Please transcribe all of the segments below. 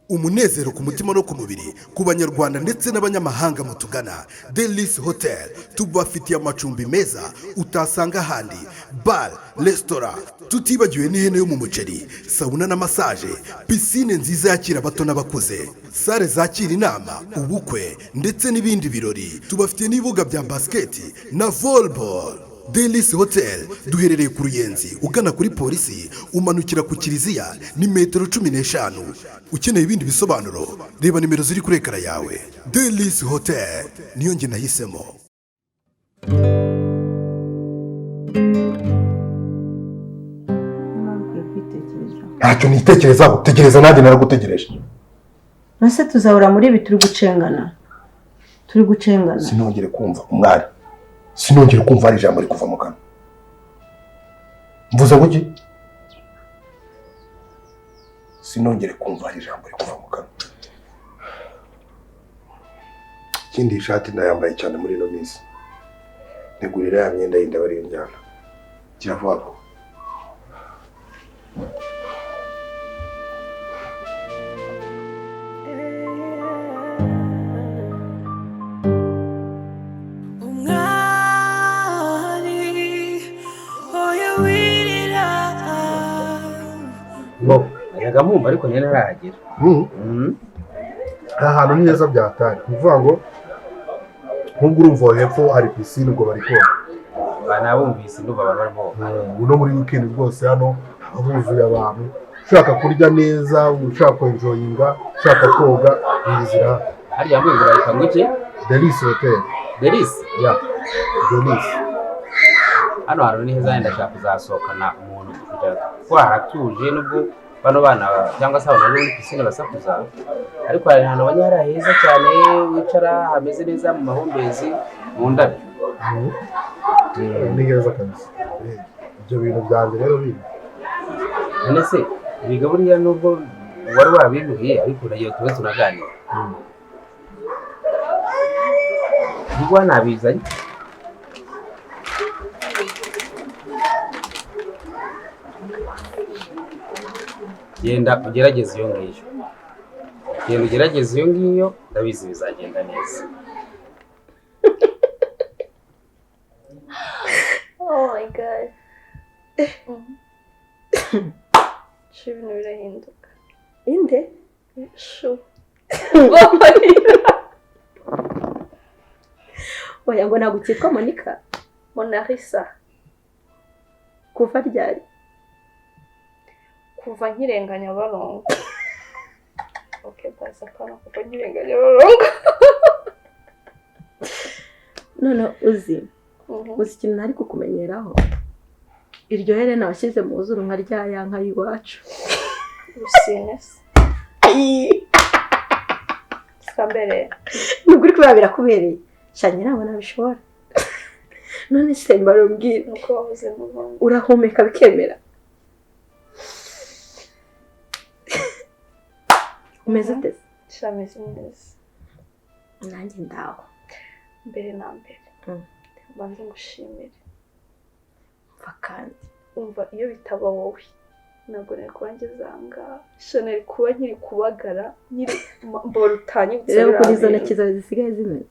umunezero ku mutima no ku mubiri ku banyarwanda ndetse n'abanyamahanga mutugana. Disi Hotel tubafitiye amacumbi meza utasanga ahandi, bar, restaurant, tutibagiwe n'ihene yo mu muceri, sauna na massage, piscine nziza yakira abato n'abakuze, sale zakira inama, ubukwe ndetse n'ibindi birori. Tubafitiye n'ibibuga bya basketi na volleyball. Disi Hotel duherereye ku Ruyenzi ugana kuri polisi, umanukira ku Kiliziya ni metero 15. Ukeneye ibindi bisobanuro reba nimero ziri kuri ekara yawe. Disi Hotel niyo nge nahisemo. Ntacyo nitekerezaho, tegereza nanjye naragutegereje. Nase tuzahora muri ibi turi gucengana. Sinongere kumva umwari. Sinongere kumva ari ijambo rikuva mu kanwa. Mvuze ngo iki? Sinongere kumva ari ijambo rikuva mu kanwa. Ikindi ishati ndayambaye cyane muri ino minsi. Ntegurira ya myenda yindi bari njyana. Kiravuga ko yagamumba ariko nene arahagera. Ahantu ni heza byatari. Kuvuga ngo nk'ubwo urumva hepfo hari piscine ngo bari koga. Banabumvise ndumva abantu barimo. Uno muri weekend rwose hano abuzuye abantu. Ushaka kurya neza, ushaka enjoyinga, ushaka koga, bizira. Hari yamwe ngo bayita ngo iki? Disi Hotel. Disi? Yeah. Disi. Hano hantu ni heza ndashaka kuzasohokana umuntu kugira ko haratuje nubwo bano bana cyangwa se abantu bari muri piscine basakuza, ariko hari ahantu abanyara heza cyane wicara hameze neza mu mahumbezi mu ndabyo. Ni heza kabisa. Ibyo bintu byanjye rero bibi. None se biga buriya nubwo wari wabinuye ariko nagiye tuwese tunaganira. Nigwa nabizanye. Genda ugerageze iyo ngiyo. Genda ugerageze iyo ngiyo, ndabizi bizagenda neza. Oh my god. Ibintu birahinduka. Inde? Shu. Oya ngo nagukitwa Monica. Monarisa. Kuva ryari? Kuva nkirenganya barongo. Okay, basa kana kuva nkirenganya barongo. None uzi ikintu nari kukumenyeraho. Iryo Helena washyize mu zuru nka rya yanka yiwacu. Rusines. Skambere. Nubwo uri kubabira kubereye. Cyane nabona bishobora. None se mbarumbwira nuko wahoze mu Rwanda. Urahumeka bikemera. Umeze ute? Shameze neza. Nanjye ndaho. Mbere na mbere. Banze ngushimire. Vakandi. Umva iyo bitaba wowe. Ntabwo nari kuba ngezanga. Chanel kuba nkiri kubagara, nyiri mboro utanyibutse. Rero kuri zo ntoki zawe zisigaye zimeze.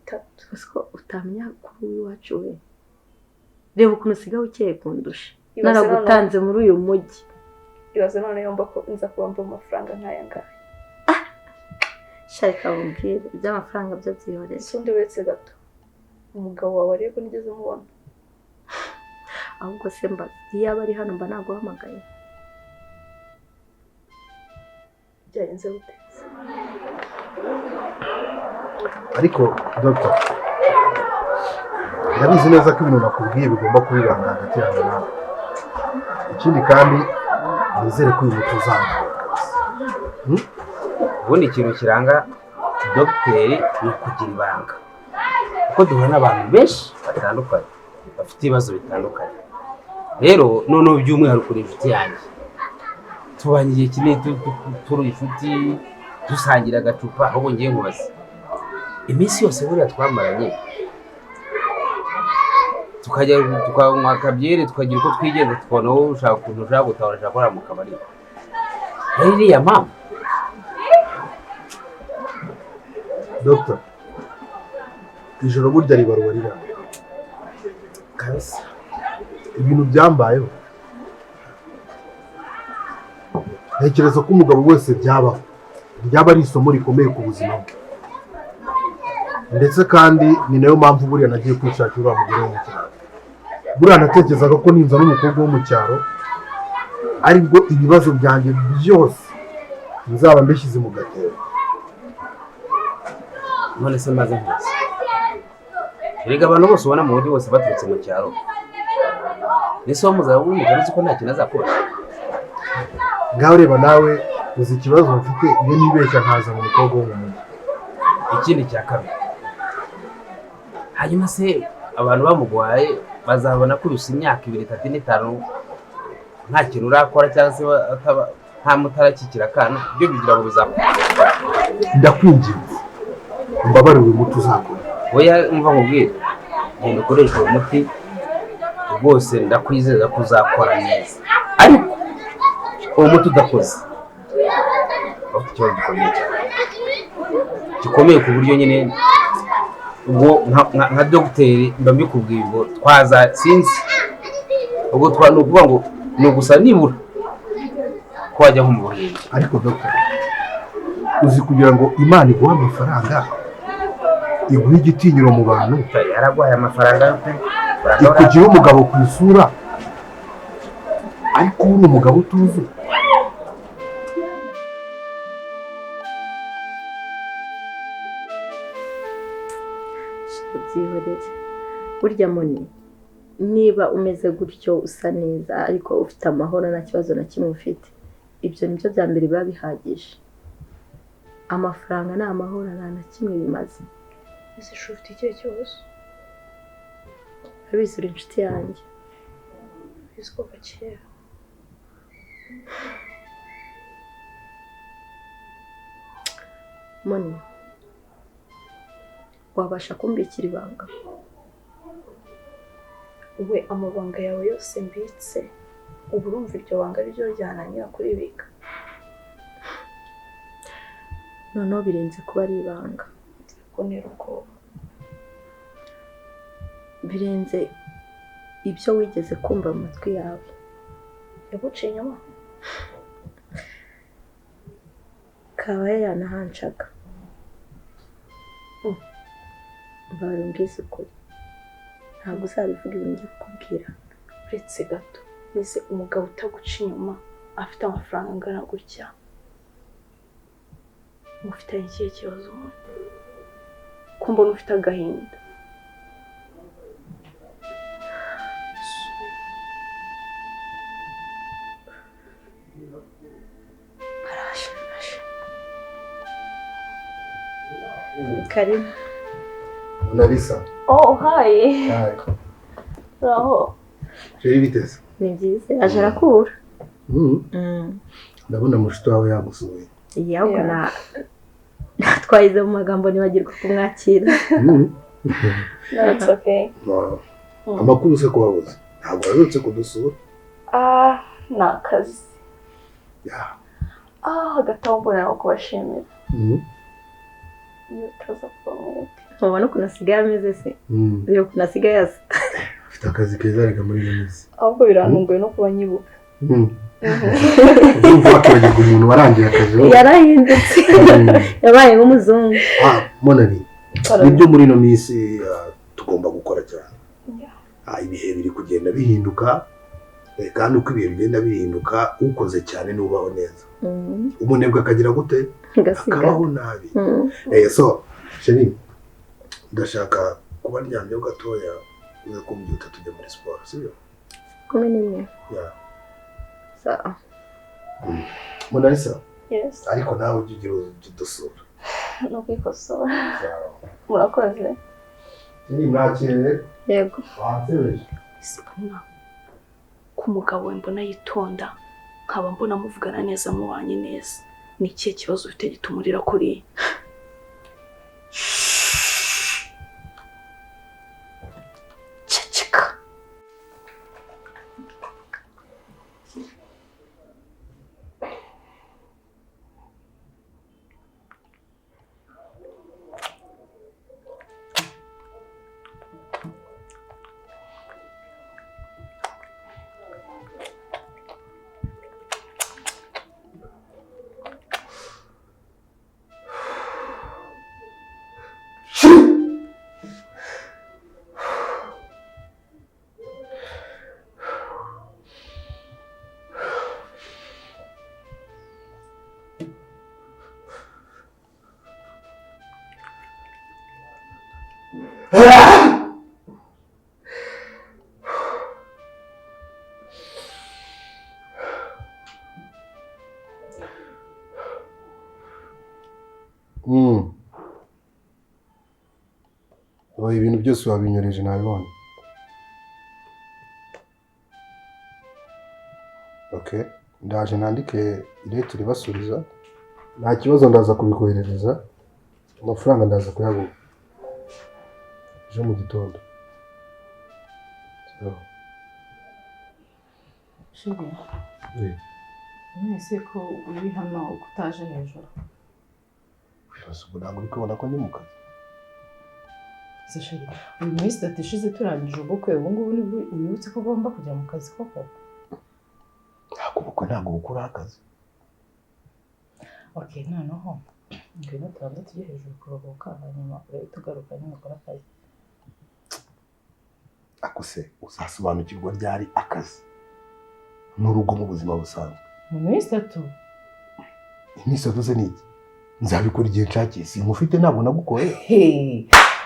Tatu. Usko utamenya kuri iwacu we. Reba ukuntu usigaye ukeye kundusha. Naragutanze muri uyu mujyi. Ibaze none yomba ko nza kubamba amafaranga nkaya ngaya. Sharika umbwire iby'amafaranga byo byihoreye. Sundi wetse gato. Umugabo wawe ariko nigeze mubona. Ahubwo se mba yaba ari hano mba naguhamagaye. Byagenze gute? Ariko doctor, ndabizi neza ko ibintu nakubwiye bigomba kubibanga hagati yawe nawe. Ikindi kandi nizere ko uyu muti uzanga. Ubundi ikintu kiranga dogiteri ni ukugira ibanga. Kuko duhura n'abantu benshi batandukanye bafite ibibazo bitandukanye. Rero noneho by'umwihariko kuri inshuti yanjye. Tubanye igihe kinini turi inshuti, dusangira agacupa, ahubwo ngiye nkubaza. Iminsi yose buriya twamaranye. Tukajya tukanywa akabyere, tukagira uko twigenza, tukabona wowe ushaka ukuntu ushaka gutahura, ushaka gukora mu kabari. Ririya mama Dr. ijoro burya ribarwa riranga kabisa. ibintu byambayeho ntekereza ko umugabo wese byabaho ryaba ari isomo rikomeye ku buzima bwe, ndetse kandi ni nayo mpamvu buriya nagiye kwishakira uriya mugore wo mu cyaro. Buriya natekerezaga ko ninza n'umukobwa wo mu cyaro aribwo ibibazo byanjye byose nzaba mbishyize mu gatebo. None se maze nkuzi, erega abantu bose ubona mu mujyi wose baturutse mu cyaro, nese wo muzaba wumva uzi ko nta kintu azakora. Ngaho reba nawe uzi ikibazo mfite iyo nibeshya nkaza mu mukobwa wo mu mujyi. Ikindi cya kabiri, hanyuma se abantu bamugwaye bazabona ko urusa imyaka 2, 3, 5 nta kintu urakora cyangwa se nta mutarakikira akana, ibyo bigira ngo bizakora. Ndakwinginze umbabarire uyu muti uzakora. Oya umva nkubwire, genda ukoresha uwo muti rwose, ndakwizeza ko uzakora neza. Ariko uwo muti udakoze ufite ikibazo gikomeye ku buryo nyine ubwo nka dogiteri mba mbikubwiye ngo twaza sinzi ubwo ni ukuvuga ngo ni ugusa nibura ko wajya nko mu buhinzi. Ariko Dr. uzi kugira ngo Imana iguhe amafaranga iguhe igitinyiro mu bantu, yaragwaye amafaranga ikugira umugabo ku isura ariko uri umugabo utuzi. byihorere burya Moni, niba umeze gutyo usa neza ariko ufite amahoro nta kibazo na kimwe ufite, ibyo nibyo bya mbere biba bihagije. Amafaranga ni amahoro nta na kimwe bimaze. ese ufite ikihe kibazo? Abizi uri inshuti yanjye. Bizi ko kera Moni, wabasha kumbikira ibanga? we amabanga yawe yose mbitse, ubu urumva iryo banga ryo ryananira kuribika? Noneho birenze kuba ari ibanga, kunera ubwoba, birenze ibyo wigeze kumva mu matwi yawe. yaguciye inyuma? Kabaye yanahancaga. Mbarumbwiza ukuri, ntabwo uzabivuga ibintu ngiye kukubwira. Uretse gato, ese umugabo utaguca inyuma afite amafaranga angana gutya, mufitanye ikihe kibazo? Ko mbona ufite agahinda. Karibu. Unarisa. Oh, hi. Hi. Raho. Jeri biteze. Ni byiza, aje arakura. Ndabona mushito wawe yagusuye. Yabwo twayize mu magambo nibagirwa kumwakira. No, it's okay. Amakuru se ko wabuze. Ntabwo warutse kudusura. Ni akazi. Ya. Hagati aho mbona no kubashimira. Iyo utaza kuba mwete. Mubona ukuntu asigaye ameze se? Iyo ukuntu asigaye asa. Afite akazi keza rega muri iyo minsi. Ahubwo birantunguye no kuba nyibuka. Urumva wakibagirwa umuntu warangiye akazi. Yarahindutse. Yabaye nk'umuzungu. Monani. Nibyo muri ino minsi tugomba gukora cyane. Ibihe biri kugenda bihinduka, kandi uko ibihe bigenda bihinduka ukoze cyane n'ubaho neza. Umunebwe akagira gute? Akabaho nabi. So Sheri, ndashaka kuba ryamye gatoya uze kumbyuta tujya muri sport, sibyo? 11. Ya. Sawa. Monalisa? Yes. Ariko nawe ugiye udusura. No kwikosora. Murakoze. Sheri mwakire. Yego. Wasebeje. Isibona. Ku mugabo we mbona yitonda, nkaba mbona muvugana neza mubanye neza. Ni ikihe kibazo ufite gitumurira kuri? Ceceka. ibintu byose wabinyoreje nabibonye. Okay, ndaje nandike iretire basubiza. Nta kibazo ndaza kubikoherereza. Amafaranga ndaza kuyaguha ejo mu gitondo. Shuri. Mwese ko uri hano utaje hejuru. Birasa ntabwo uri kubona ko ndi mu kazi. Shuri. Uyu minsi datishize turangije ubukwe, ubu ngubu wibutse ko ugomba kujya mu kazi koko. Ntabwo bukora akazi. Okay, noneho ngwino tubanze tujye hejuru kuruhuka hanyuma tugaruka nyine ukora akazi. Akose uzasobanukirwa ryari akazi n'urugo mu buzima busanzwe. Mu minsi 3. Iminsi 3 se niki? Nzabikora igihe nshakiye, simufite ntabwo nagukoye.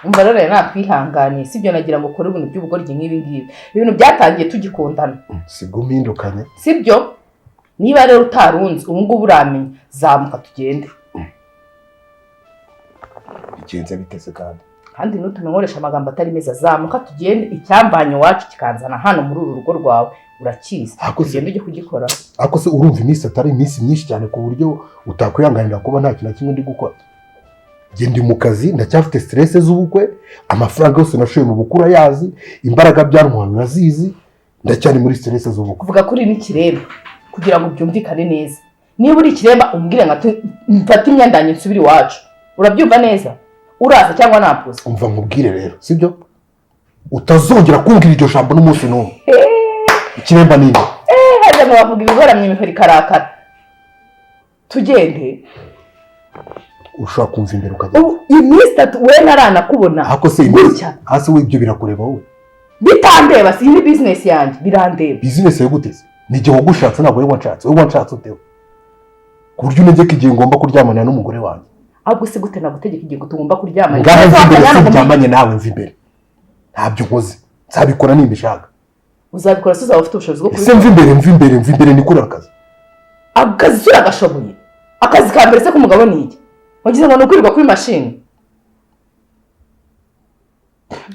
Umva rero nakwihanganiye, sibyo nagira ngo ukore ibintu by'ubugoryi nk'ibi ngibi. Ibintu byatangiye tugikundana. Sibwo mpindukanye. Sibyo? Niba rero utarunze ubu ngubu uramenye, zamuka tugende. Bigenze bitese kandi nutumengoresha amagambo atari meza, zamuka tugende. Icyambanye wacu kikanzana hano muri uru rugo rwawe urakizi. Tugende ujye kugikora. Ako se urumva iminsi atari iminsi myinshi cyane ku buryo utakwihanganira kuba nta kintu kimwe ndi gukora. Ndi mu kazi ndacyafite stress z'ubukwe, amafaranga yose nashoye mu bukura yazi, imbaraga byantwaye nazizi, ndacyari muri stress z'ubukwe. Uvuga kuri n'ikiremba kugira ngo byumvikane neza. Niba uri ikiremba umbwire ngo mfate imyanda yanjye nsubire iwacu. Urabyumva neza? Uraza cyangwa napuze? Umva nkubwire rero, sibyo? Utazongera kumbwira iryo jambo n'umunsi n'umwe. Ikiremba ninde? Hajya mu bavuga ibigoramye imihori karakara. Tugende. Ushaka kumva imbere ukajya. Iminsi 3 we naranakubona. Ako se iminsi. Hasi we ibyo birakureba wowe. Bitandeba, si ni business yanjye, birandeba. Business yo guteze. Nige wagushatse ntabwo ari wanshatse. Wowe wanshatse utewe. Ku buryo unegeka igihe ngomba kuryamana n'umugore wanjye. Ahubwo se gute nagutegeka igihe tugomba kuryamana? Kuryamanye nawe mva imbere. Ntabyo nkoze. Nzabikora nimba ishaka. Uzabikora se uzaba ufite ubushobozi bwo kubikora. Mva imbere nikora akazi. Akazi uragashoboye. Akazi ka mbere se k'umugabo ni iki? Wagize ngo nukurirwa kuri machine.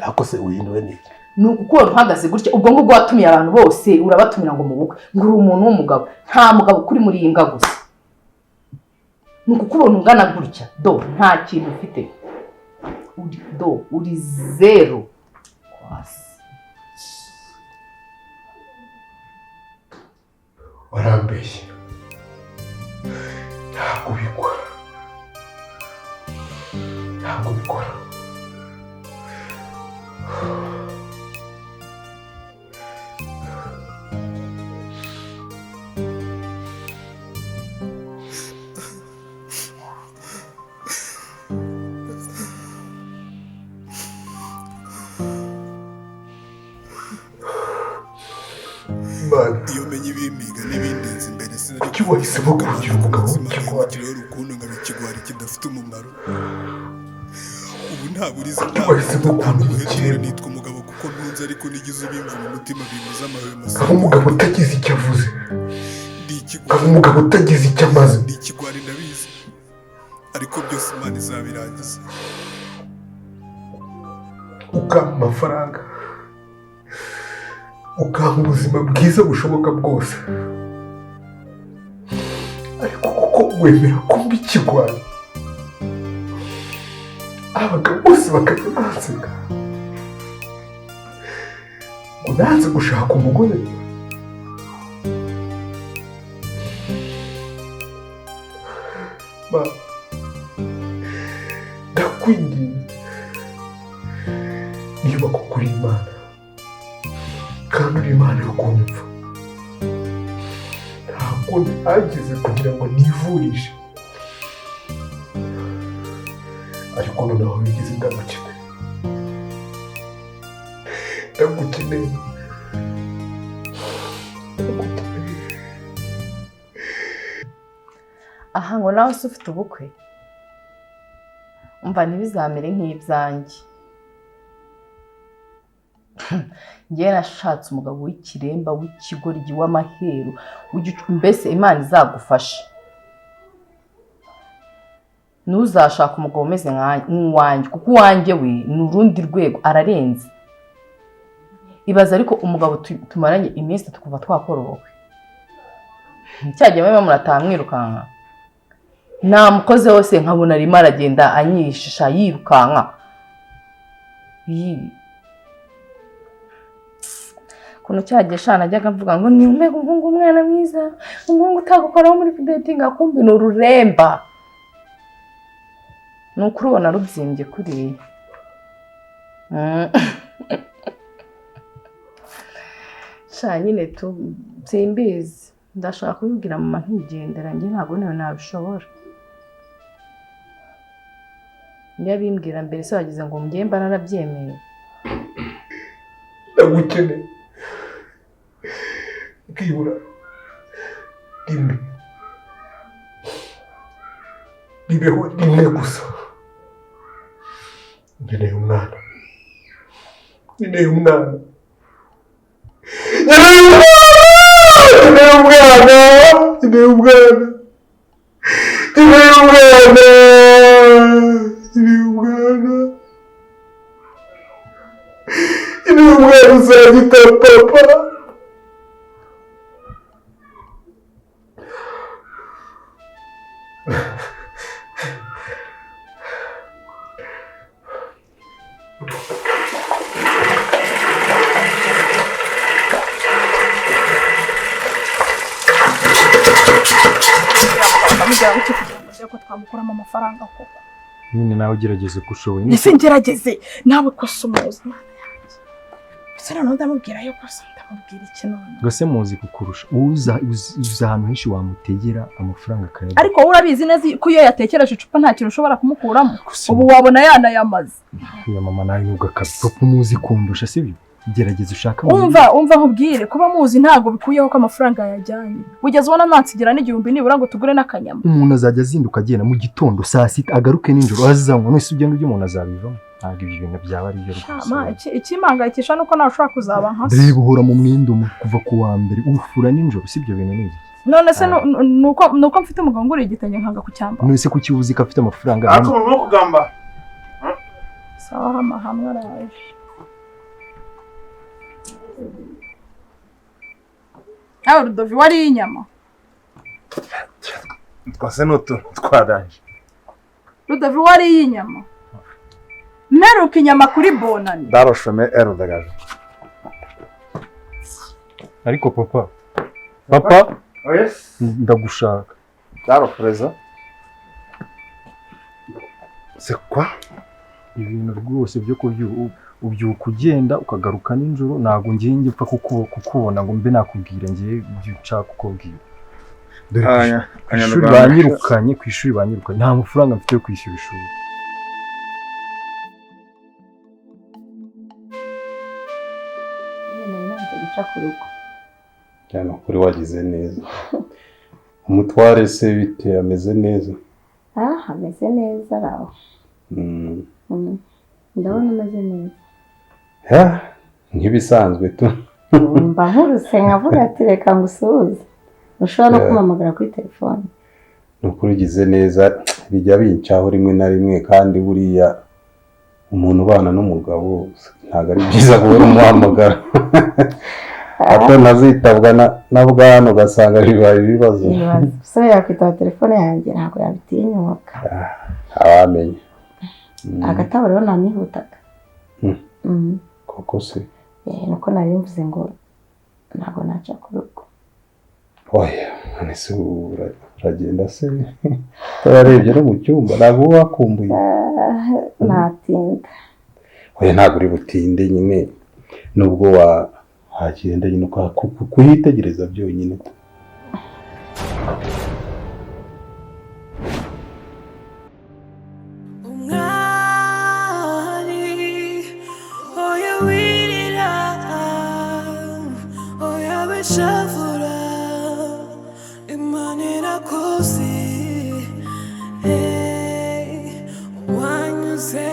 Ako se uhinduwe niki? Nukukora uhagaze gutya ubwo ngubwo watumiye abantu bose urabatumira ngo mu bukwe. Nguri umuntu w'umugabo. Nta mugabo kuri muri inga gusa. Nukukubona ungana gutya. Do nta kintu ufite. Uri zero. Warambeshye. Ntabwo bikora. Iyo menye ibimiga n'ibindenze imbere sinari kuki wahisemo kugira umugabo w'ikigwari urukundo nk'ikigwari kidafite umumaro. Ubu ntabwo uriza wahisemo kugira ikiremba nitwa umugabo kuko ntunze ariko nigize ubimva mu mutima bimuza amahwemo. Kaba umugabo utagize icyo avuze. Kaba umugabo utagize icyo amaze. Ndi ikigwari ndabizi ariko byose Imana izabirangiza. Ukampa amafaranga, ukampa ubuzima bwiza bushoboka bwose, ariko kuko wemera kumba ikigwari abagabo bose bakajya banseka ngo nanze gushaka umugore. Ndakwinginze niba koko uri Imana kandi uri Imana yo kunyumva, ntabwo ntageze kugira ngo nivurishe, ariko noneho bigeze ndagukeneye. Aha ngo nawe se ufite ubukwe umva ntibizamere nk'ibyanjye. ngewe nashatse umugabo w'ikiremba w'ikigoryi w'amaheru mbese Imana izagufasha. Ntuzashaka umugabo umeze nk'uwanjye kuko uwanjye we ni urundi rwego, ararenze. Ibaza ariko umugabo tumaranye iminsi tukuva twakorowe, cyagiye mwe murataha mwirukanka, namukoze hose nkabona arimo aragenda anyishisha yirukanka. Kuno cyagiye shana ajyaga mvuga ngo ni umwe umuhungu umwana mwiza, umuhungu utagukoraho muri dating, akumbi ni ururemba. Nukuri ubona rubyimbye kuriya. Sha nyine simbizi, ndashaka kubibwira mama ntigendera, njye ntabwo nawe nabishobora. Niyo bimbwira mbere se wagize ngo mbyemba narabyemeye. Ndagukeneye kwibura rimwe, ribeho rimwe gusa. Nkeneye umwana, nkeneye umwana, nkeneye umwana, nkeneye umwana, nkeneye umwana, nkeneye umwana, nkeneye umwana uzanyita papa. ko twamukuramo amafaranga koko. Nyine nawe ugerageze kushoboye. Ese ngerageze nawe ko sumuzi Mana yanjye. Ese none ndamubwira yo ko ndamubwira iki none. Gose muzi kukurusha. Uza ahantu henshi wamutegera amafaranga akayabona. Ariko wowe urabizi neza ko iyo yatekereje icupa nta kintu ushobora kumukuramo. Ubu wabona yanayamaze. Ya mama nawe nubwo akabipa muzi kundusha sibyo? Gerageza ushaka umva nkubwire kuba muzi ntago bikuyeho ko amafaranga yajyanye. Ugeze ubona nansigira n'igihumbi nibura ngo tugure n'akanyama. Umuntu azajya azinduka agenda mu gitondo saa sita agaruke nijoro azanwa none ibyo ngibyo umuntu azabivamo. Ntabwo ibyo bintu byaba ari byo rwose. Ikimangayikisha nuko nawe ushobora kuzaba nka se. Reba uhora mu mwendo kuva ku wa mbere ufura nijoro sibyo bintu n'ibi. None se nuko mfite umugabo nguri igitenge nkanga kucyamba. None se kuki uzi ko afite amafaranga? Ariko no kugamba. Sawa hamwe araje. Aho Rudovi wari inyama. Twase noto twadanje. Rudovi wari inyama. Meruka inyama kuri bonani. Daroshome erodagaje. Ariko papa Yes, ndagushaka. Darofreza. C'est quoi? Ibintu rwose byo ubyuka ugenda ukagaruka nijoro ntago ngiye ngipfa kukubona ngo mbe nakubwira ngiye ibyo ushaka kukubwira. Dore ishuri banyirukanye ku ishuri banyirukanye nta mafaranga mfite yo kwishyura ishuri. Cyane kuri wagize neza. Umutware se bite ameze neza? Ameze neza raho. Ndabona ameze neza. Nk'ibisanzwe tu. Mba nkuruse nkavuga ati reka ngusuhuze. Ushobora no kumamagara kuri telefone. Nukuri ugize neza bijya bincaho rimwe na rimwe kandi buriya umuntu ubana n'umugabo ntabwo ari byiza guhora umuhamagara. Ato nazitabwa na bwana ugasanga bibaye ibibazo. So yakwitaba telefone yanjye ntabwo yabitinyuka. Abamenye. Agatabo rero namihutaga. Koko se. Nuko nari mvuze ngo ntabwo naca ku rugo. Oya, nese uragenda se. Tararebye no mu cyumba ntabwo wakumbuye. Natinda. Oya ntabwo uri butinde nyine nubwo hagenda nyine kuhitegereza byonyine. Wanyuze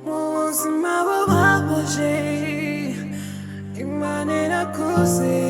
mu buzima bubabaje byose